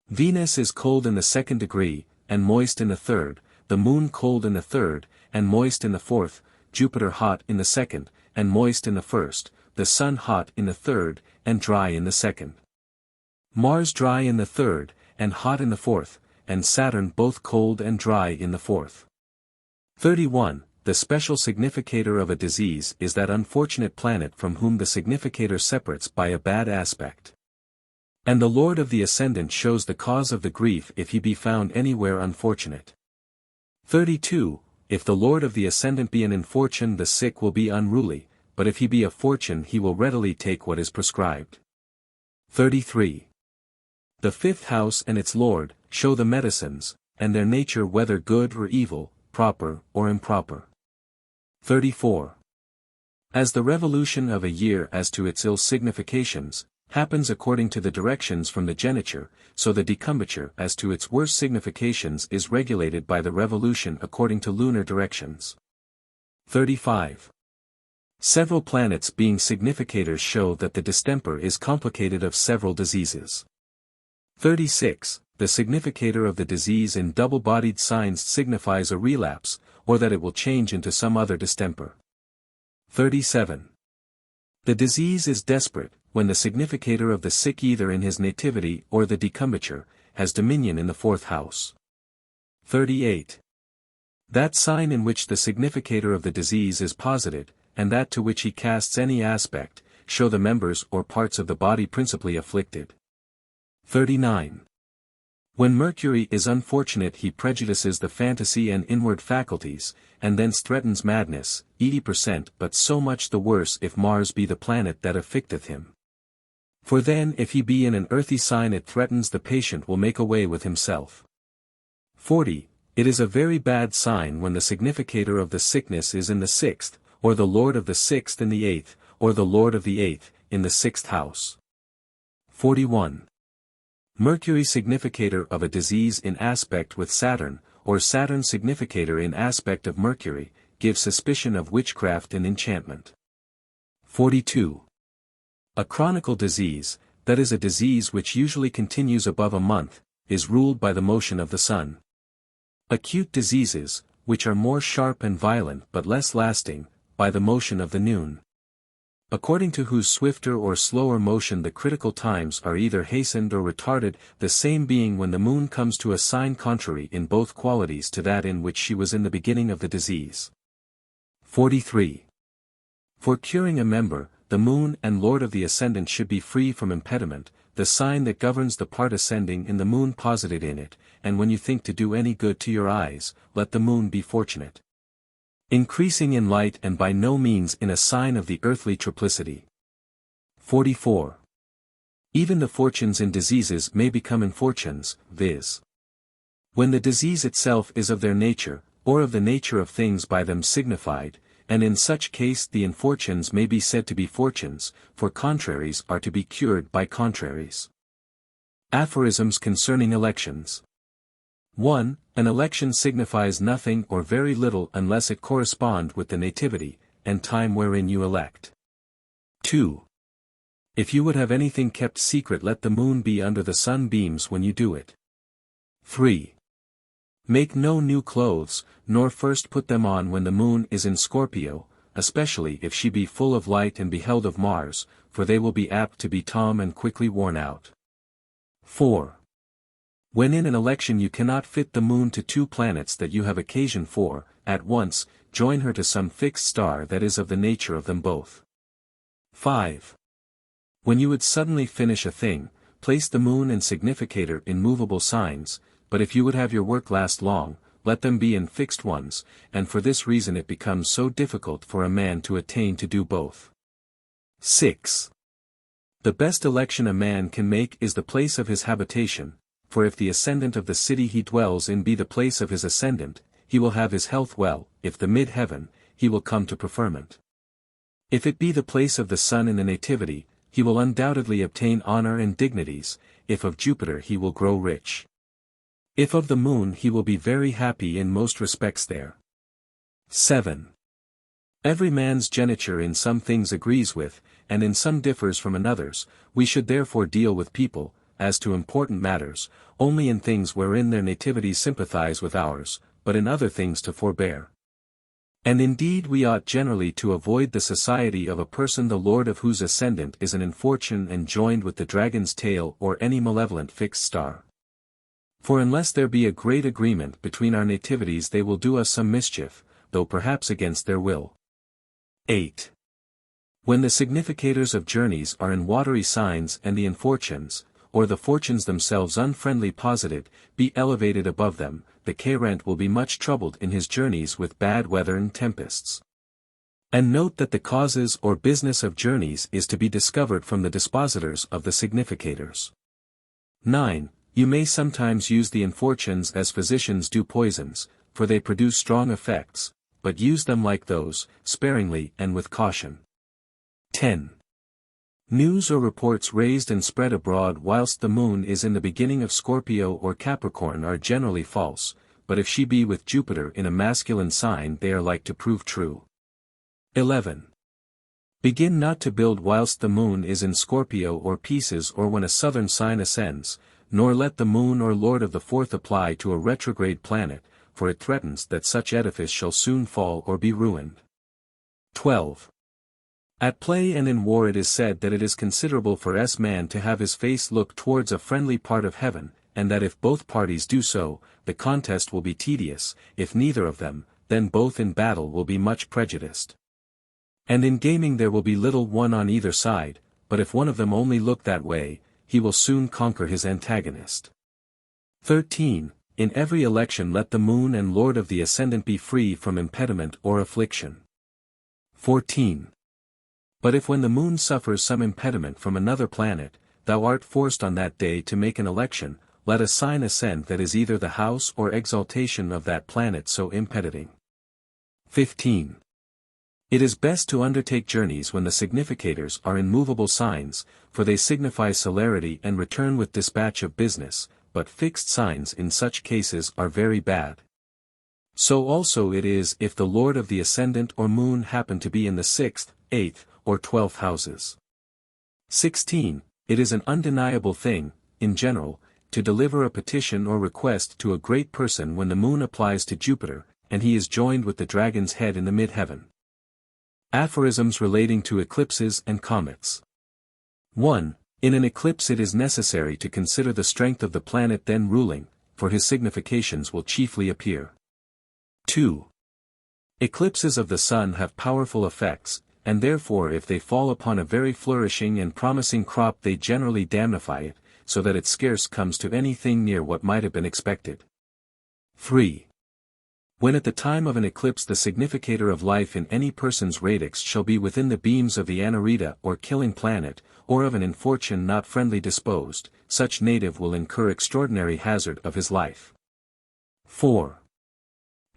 Venus is cold in the 2nd degree, and moist in the 3rd, the moon cold in the 3rd, and moist in the 4th, Jupiter hot in the 2nd, and moist in the 1st, the sun hot in the 3rd, and dry in the 2nd. Mars dry in the 3rd, and hot in the 4th, and Saturn both cold and dry in the 4th. 31. The special significator of a disease is that unfortunate planet from whom the significator separates by a bad aspect. And the lord of the ascendant shows the cause of the grief if he be found anywhere unfortunate. 32. If the lord of the ascendant be an infortune the sick will be unruly, but if he be a fortune he will readily take what is prescribed. 33. The 5th house and its lord, show the medicines, and their nature whether good or evil, proper or improper. 34. As the revolution of a year as to its ill significations, happens according to the directions from the geniture, so the decumbiture as to its worst significations is regulated by the revolution according to lunar directions. 35. Several planets being significators show that the distemper is complicated of several diseases. 36. the significator of the disease in double-bodied signs signifies a relapse, or that it will change into some other distemper. 37. The disease is desperate, when the significator of the sick either in his nativity or the decumbiture, has dominion in the fourth house. 38. That sign in which the significator of the disease is posited, and that to which he casts any aspect, show the members or parts of the body principally afflicted. 39. When Mercury is unfortunate he prejudices the fantasy and inward faculties, and thence threatens madness, 80%, but so much the worse if Mars be the planet that afflicteth him. For then if he be in an earthy sign it threatens the patient will make away with himself. 40. It is a very bad sign when the significator of the sickness is in the sixth, or the lord of the sixth in the eighth, or the lord of the eighth, in the sixth house. 41. Mercury significator of a disease in aspect with Saturn, or Saturn significator in aspect of Mercury, gives suspicion of witchcraft and enchantment. 42. A chronical disease, that is a disease which usually continues above a month, is ruled by the motion of the sun. Acute diseases, which are more sharp and violent but less lasting, by the motion of the noon. According to whose swifter or slower motion the critical times are either hastened or retarded, the same being when the moon comes to a sign contrary in both qualities to that in which she was in the beginning of the disease. 43. For curing a member, the moon and lord of the ascendant should be free from impediment, the sign that governs the part ascending in the moon posited in it, and when you think to do any good to your eyes, let the moon be fortunate. Increasing in light and by no means in a sign of the earthly triplicity. 44. Even the fortunes in diseases may become infortunes, viz. When the disease itself is of their nature, or of the nature of things by them signified, and in such case the infortunes may be said to be fortunes, for contraries are to be cured by contraries. Aphorisms concerning elections. 1. An election signifies nothing or very little unless it correspond with the nativity, and time wherein you elect. 2. If you would have anything kept secret let the moon be under the sun beams when you do it. 3. Make no new clothes, nor first put them on when the moon is in Scorpio, especially if she be full of light and beheld of Mars, for they will be apt to be tom and quickly worn out. 4. When in an election you cannot fit the moon to two planets that you have occasion for, at once, join her to some fixed star that is of the nature of them both. 5. When you would suddenly finish a thing, place the moon and significator in movable signs, but if you would have your work last long, let them be in fixed ones, and for this reason it becomes so difficult for a man to attain to do both. 6. The best election a man can make is the place of his habitation, for if the ascendant of the city he dwells in be the place of his ascendant, he will have his health well, if the mid-heaven, he will come to preferment. If it be the place of the sun in the nativity, he will undoubtedly obtain honor and dignities, if of Jupiter he will grow rich. If of the moon he will be very happy in most respects there. 7. Every man's geniture in some things agrees with, and in some differs from another's, we should therefore deal with people, as to important matters, only in things wherein their nativities sympathize with ours, but in other things to forbear. And indeed we ought generally to avoid the society of a person the lord of whose ascendant is an infortune and joined with the dragon's tail or any malevolent fixed star. For unless there be a great agreement between our nativities they will do us some mischief, though perhaps against their will. 8. When the significators of journeys are in watery signs and the infortunes, or the fortunes themselves unfriendly posited, be elevated above them, the querent will be much troubled in his journeys with bad weather and tempests. And note that the causes or business of journeys is to be discovered from the dispositors of the significators. 9. You may sometimes use the infortunes as physicians do poisons, for they produce strong effects, but use them like those, sparingly and with caution. 10. News or reports raised and spread abroad whilst the moon is in the beginning of Scorpio or Capricorn are generally false, but if she be with Jupiter in a masculine sign they are like to prove true. 11. Begin not to build whilst the moon is in Scorpio or Pisces or when a southern sign ascends, nor let the moon or lord of the fourth apply to a retrograde planet, for it threatens that such edifice shall soon fall or be ruined. 12. At play and in war it is said that it is considerable for man to have his face look towards a friendly part of heaven, and that if both parties do so, the contest will be tedious, if neither of them, then both in battle will be much prejudiced. And in gaming there will be little one on either side, but if one of them only look that way, he will soon conquer his antagonist. 13. In every election let the moon and lord of the ascendant be free from impediment or affliction. 14. But if when the moon suffers some impediment from another planet, thou art forced on that day to make an election, let a sign ascend that is either the house or exaltation of that planet so impeding. 15. It is best to undertake journeys when the significators are immovable signs, for they signify celerity and return with dispatch of business, but fixed signs in such cases are very bad. So also it is if the lord of the ascendant or moon happen to be in the 6th, 8th, or 12th houses. 16. It is an undeniable thing, in general, to deliver a petition or request to a great person when the moon applies to Jupiter, and he is joined with the dragon's head in the mid-heaven. Aphorisms relating to eclipses and comets. 1. In an eclipse it is necessary to consider the strength of the planet then ruling, for his significations will chiefly appear. 2. Eclipses of the sun have powerful effects, and therefore if they fall upon a very flourishing and promising crop they generally damnify it, so that it scarce comes to anything near what might have been expected. 3. When at the time of an eclipse the significator of life in any person's radix shall be within the beams of the Anarita or killing planet, or of an infortune not friendly disposed, such native will incur extraordinary hazard of his life. 4.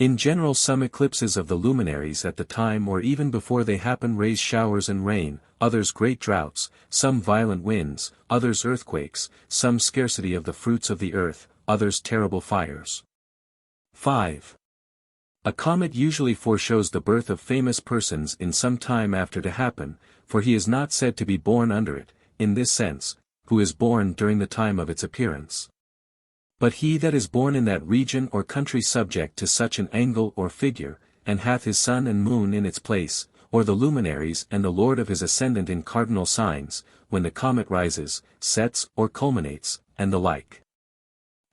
In general some eclipses of the luminaries at the time or even before they happen raise showers and rain, others great droughts, some violent winds, others earthquakes, some scarcity of the fruits of the earth, others terrible fires. 5. A comet usually foreshows the birth of famous persons in some time after to happen, for he is not said to be born under it, in this sense, who is born during the time of its appearance. But he that is born in that region or country subject to such an angle or figure, and hath his sun and moon in its place, or the luminaries and the lord of his ascendant in cardinal signs, when the comet rises, sets or culminates, and the like.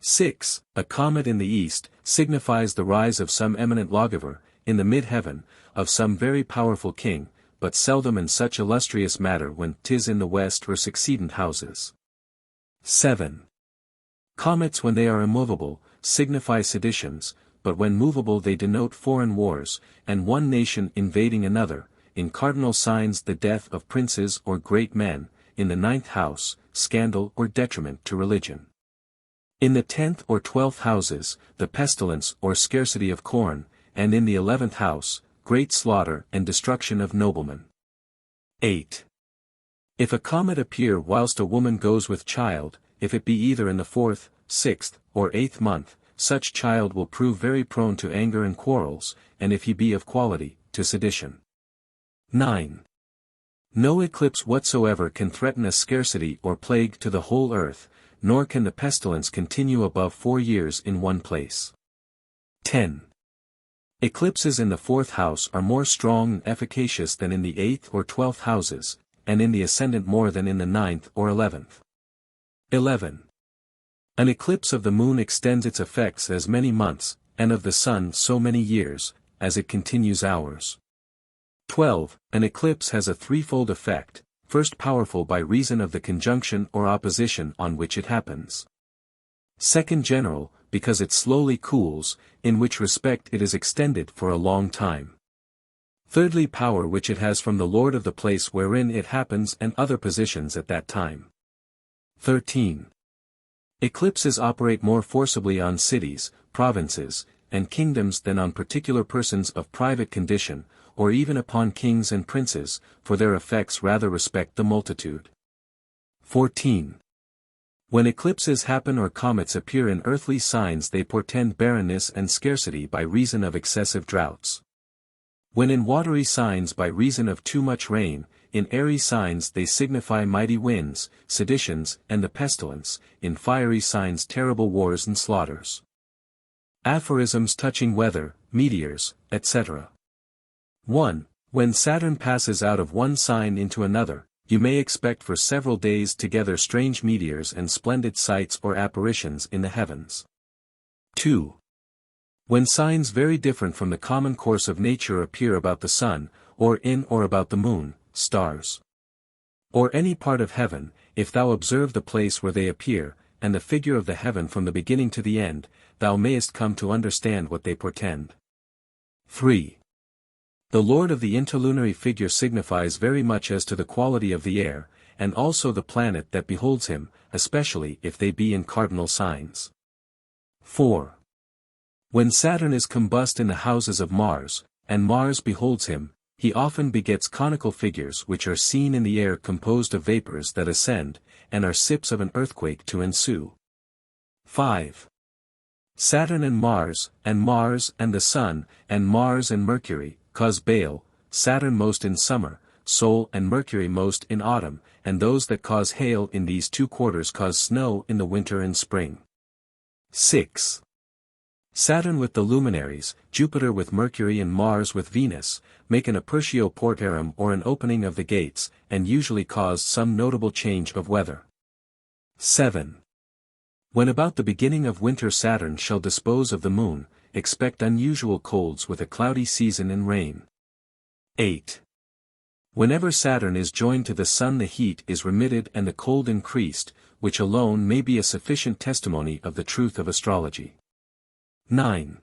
6. A comet in the east, signifies the rise of some eminent lawgiver, in the mid-heaven, of some very powerful king, but seldom in such illustrious matter when 'tis in the west or succeedent houses. 7. Comets when they are immovable, signify seditions, but when movable they denote foreign wars, and one nation invading another, in cardinal signs the death of princes or great men, in the 9th house, scandal or detriment to religion. In the 10th or 12th houses, the pestilence or scarcity of corn, and in the 11th house, great slaughter and destruction of noblemen. 8. If a comet appear whilst a woman goes with child, if it be either in the 4th, 6th, or 8th month, such child will prove very prone to anger and quarrels, and if he be of quality, to sedition. 9. No eclipse whatsoever can threaten a scarcity or plague to the whole earth, nor can the pestilence continue above 4 years in one place. 10. Eclipses in the 4th house are more strong and efficacious than in the 8th or 12th houses, and in the ascendant more than in the 9th or 11th. 11. An eclipse of the moon extends its effects as many months, and of the sun so many years, as it continues hours. 12. An eclipse has a threefold effect, first powerful by reason of the conjunction or opposition on which it happens. Second general, because it slowly cools, in which respect it is extended for a long time. Thirdly power which it has from the lord of the place wherein it happens and other positions at that time. 13. Eclipses operate more forcibly on cities, provinces, and kingdoms than on particular persons of private condition, or even upon kings and princes, for their effects rather respect the multitude. 14. When eclipses happen or comets appear in earthly signs they portend barrenness and scarcity by reason of excessive droughts. When in watery signs by reason of too much rain, in airy signs they signify mighty winds, seditions, and the pestilence, in fiery signs terrible wars and slaughters. Aphorisms touching weather, meteors, etc. 1. When Saturn passes out of one sign into another, you may expect for several days together strange meteors and splendid sights or apparitions in the heavens. 2. When signs very different from the common course of nature appear about the sun, or in or about the moon, stars, or any part of heaven, if thou observe the place where they appear, and the figure of the heaven from the beginning to the end, thou mayest come to understand what they portend. 3. The lord of the interlunar figure signifies very much as to the quality of the air, and also the planet that beholds him, especially if they be in cardinal signs. 4. When Saturn is combust in the houses of Mars, and Mars beholds him, he often begets conical figures which are seen in the air composed of vapors that ascend, and are sips of an earthquake to ensue. 5. Saturn and Mars and the Sun, and Mars and Mercury, cause bale, Saturn most in summer, Sol and Mercury most in autumn, and those that cause hail in these two quarters cause snow in the winter and spring. 6. Saturn with the luminaries, Jupiter with Mercury and Mars with Venus, make an apertio portarum or an opening of the gates, and usually cause some notable change of weather. 7. When about the beginning of winter Saturn shall dispose of the moon, expect unusual colds with a cloudy season and rain. 8. Whenever Saturn is joined to the Sun the heat is remitted and the cold increased, which alone may be a sufficient testimony of the truth of astrology. 9.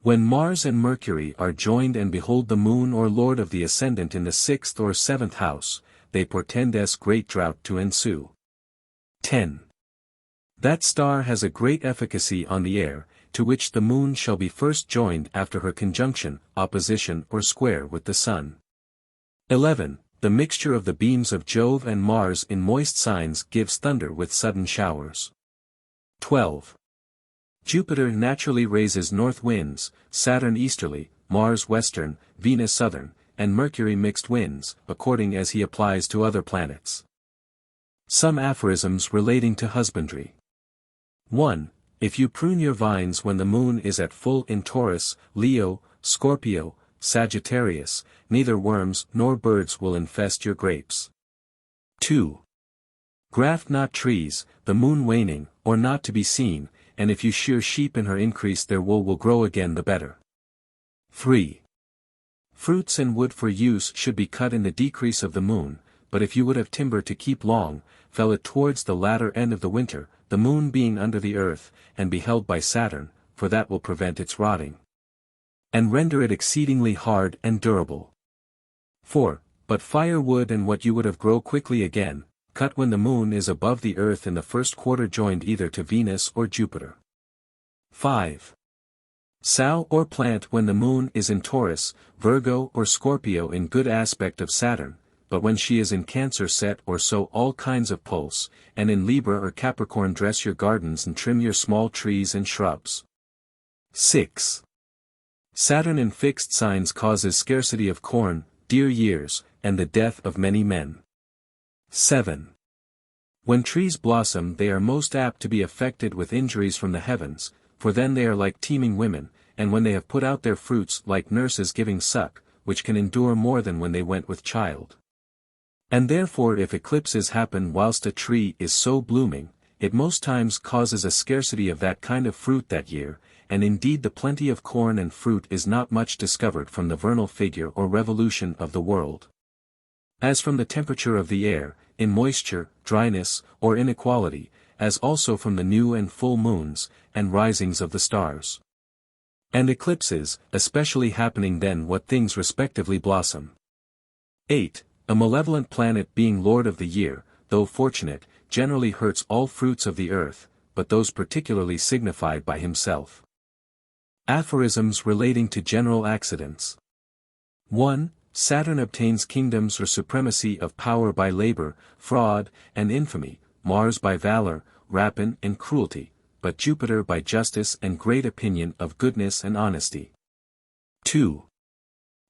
When Mars and Mercury are joined and behold the moon or lord of the ascendant in the 6th or 7th house, they portend great drought to ensue. 10. That star has a great efficacy on the air, to which the moon shall be first joined after her conjunction, opposition or square with the sun. 11. The mixture of the beams of Jove and Mars in moist signs gives thunder with sudden showers. 12. Jupiter naturally raises north winds, Saturn easterly, Mars western, Venus southern, and Mercury mixed winds, according as he applies to other planets. Some aphorisms relating to husbandry. 1. If you prune your vines when the moon is at full in Taurus, Leo, Scorpio, Sagittarius, neither worms nor birds will infest your grapes. 2. Graft not trees, the moon waning, or not to be seen, and if you shear sheep in her increase their wool will grow again the better. 3. Fruits and wood for use should be cut in the decrease of the moon, but if you would have timber to keep long, fell it towards the latter end of the winter, the moon being under the earth, and be held by Saturn, for that will prevent its rotting, and render it exceedingly hard and durable. 4. But firewood and what you would have grow quickly again, cut when the moon is above the earth in the first quarter joined either to Venus or Jupiter. 5. Sow or plant when the moon is in Taurus, Virgo or Scorpio in good aspect of Saturn, but when she is in Cancer set or sow all kinds of pulse, and in Libra or Capricorn dress your gardens and trim your small trees and shrubs. 6. Saturn in fixed signs causes scarcity of corn, dear years, and the death of many men. 7. When trees blossom they are most apt to be affected with injuries from the heavens, for then they are like teeming women, and when they have put out their fruits like nurses giving suck, which can endure more than when they went with child. And therefore if eclipses happen whilst a tree is so blooming, it most times causes a scarcity of that kind of fruit that year, and indeed the plenty of corn and fruit is not much discovered from the vernal figure or revolution of the world. As from the temperature of the air, in moisture, dryness, or inequality, as also from the new and full moons, and risings of the stars. And eclipses, especially happening then what things respectively blossom. 8. A malevolent planet being lord of the year, though fortunate, generally hurts all fruits of the earth, but those particularly signified by himself. Aphorisms relating to general accidents. 1. Saturn obtains kingdoms or supremacy of power by labor, fraud, and infamy, Mars by valor, rapine and cruelty, but Jupiter by justice and great opinion of goodness and honesty. 2.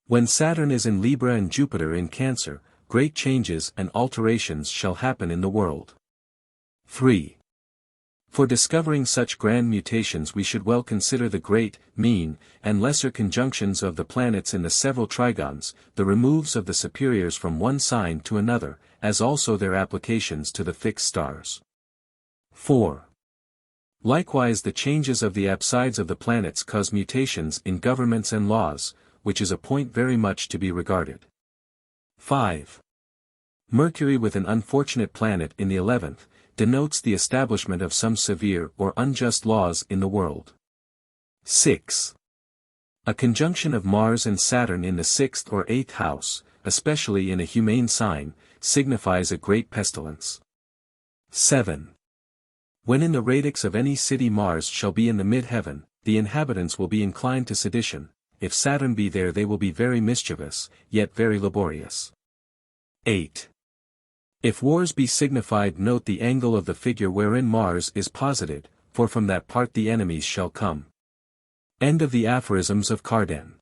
When Saturn is in Libra and Jupiter in Cancer, great changes and alterations shall happen in the world. 3. For discovering such grand mutations we should well consider the great, mean, and lesser conjunctions of the planets in the several trigons, the removes of the superiors from one sign to another, as also their applications to the fixed stars. 4. Likewise the changes of the apsides of the planets cause mutations in governments and laws, which is a point very much to be regarded. 5. Mercury with an unfortunate planet in the 11th, denotes the establishment of some severe or unjust laws in the world. 6. A conjunction of Mars and Saturn in the 6th or 8th house, especially in a humane sign, signifies a great pestilence. 7. When in the radix of any city Mars shall be in the mid-heaven, the inhabitants will be inclined to sedition, if Saturn be there they will be very mischievous, yet very laborious. 8. If wars be signified, note the angle of the figure wherein Mars is posited, for from that part the enemies shall come. End of the Aphorisms of Cardan.